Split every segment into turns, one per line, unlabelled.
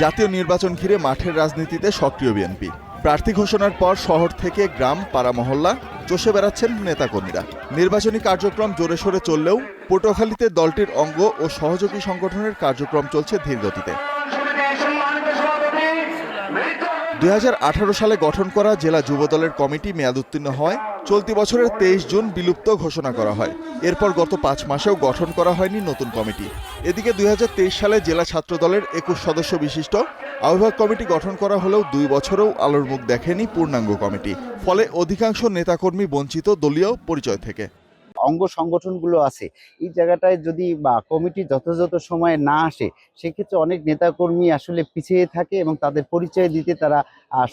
জাতীয় নির্বাচন ঘিরে মাঠের রাজনীতিতে সক্রিয় বিএনপি। প্রার্থী ঘোষণার পর শহর থেকে গ্রাম, পাড়া, মহল্লা চষে বেড়াচ্ছেন নেতাকর্মীরা। নির্বাচনী কার্যক্রম জোরে সোরে চললেও পটুয়াখালীতে দলটির অঙ্গ ও সহযোগী সংগঠনের কার্যক্রম চলছে ধীরগতিতে। 2018 সালে গঠন করা জেলা যুবদলের কমিটি মেয়াদ উত্তীর্ণ হয় চলতি বছরের 23 জুন বিলুপ্ত ঘোষণা করা হয়। এরপর গত 5 মাসেও গঠন করা হয়নি নতুন কমিটি। এদিকে 2023 সালে জেলা ছাত্র দলের 21 সদস্য বিশিষ্ট আহ্বায়ক কমিটি গঠন করা হলেও 2 বছরেও আলোর মুখ দেখেনি পূর্ণাঙ্গ কমিটি। ফলে অধিকাংশ নেতাকর্মী বঞ্চিত দলীয় পরিচয় থেকে।
অঙ্গ সংগঠনগুলো আছে, এই জায়গাটায় যদি বা কমিটি যথাযথ সময়ে না আসে, সেক্ষেত্রে অনেক নেতাকর্মী আসলে পিছিয়ে থাকে এবং তাদের পরিচয় দিতে তারা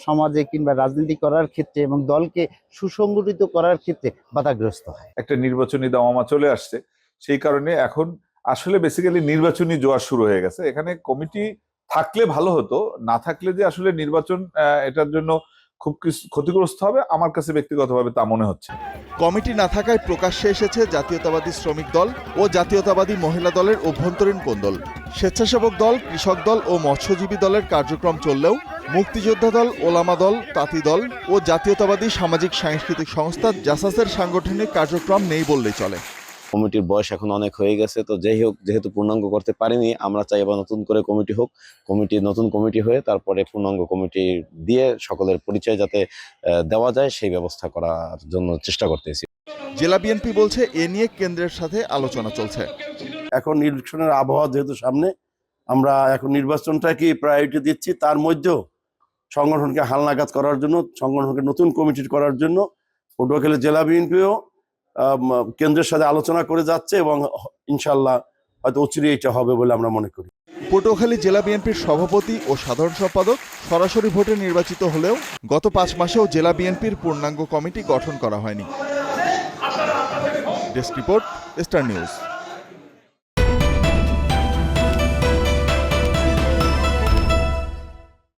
সমাজে কিংবা রাজনীতি করার ক্ষেত্রে এবং দলকে সুসংগঠিত করার ক্ষেত্রে বাধাগ্রস্ত হয়।
একটা নির্বাচনী দামামা চলে আসছে, সেই কারণে এখন আসলে বেসিক্যালি নির্বাচনী জোয়ার শুরু হয়ে গেছে। এখানে কমিটি থাকলে ভালো হতো, না থাকলে যে আসলে নির্বাচন এটার জন্য খুব ক্ষতিগ্রস্ত হবে আমার কাছে ব্যক্তিগতভাবে তা মনে হচ্ছে।
কমিটি না থাকায় প্রকাশ্যে এসেছে জাতীয়তাবাদী শ্রমিক দল ও জাতীয়তাবাদী মহিলা দলের অভ্যন্তরীণ কোন্দল। স্বেচ্ছাসেবক দল, কৃষক দল ও মৎস্যজীবী দলের কার্যক্রম চললেও মুক্তিযোদ্ধা দল, ওলামা দল, তাঁতি দল ও জাতীয়তাবাদী সামাজিক সাংস্কৃতিক সংস্থা জাসাসের সাংগঠনিক কার্যক্রম নেই বললেই চলে।
কমিটির বয়স এখন অনেক হয়ে গেছে, তো যাই হোক, যেহেতু পূর্ণাঙ্গ করতে পারিনি, আমরা চাই এবার নতুন করে কমিটি হোক। নতুন কমিটি হয়ে তারপরে পূর্ণাঙ্গ কমিটি দিয়ে সকলের পরিচয় যাতে দেওয়া যায় সেই ব্যবস্থা করার জন্য চেষ্টা করতেছি।
জেলা বিএনপি বলছে এ নিয়ে কেন্দ্রের সাথে আলোচনা চলছে।
এখন নির্বাচনের আবহাওয়া যেহেতু সামনে, আমরা এখন নির্বাচনটাকে প্রায়োরিটি দিচ্ছি। তার মধ্যেও সংগঠনকে হালনাগাদ করার জন্য, সংগঠনকে নতুন কমিটি করার জন্য পটুয়াখালী জেলা বিএনপিও কেন্দ্রের সাথে আলোচনা করে যাচ্ছে এবং ইনশাল্লাহ হয়তো অচিরেই এটা হবে বলে আমরা মনে করি।
পটুয়াখালী জেলা বিএনপির সভাপতি ও সাধারণ সম্পাদক সরাসরি ভোটে নির্বাচিত হলেও গত 5 মাসেও জেলা বিএনপির পূর্ণাঙ্গ কমিটি গঠন করা হয়নি। Desk report, star news.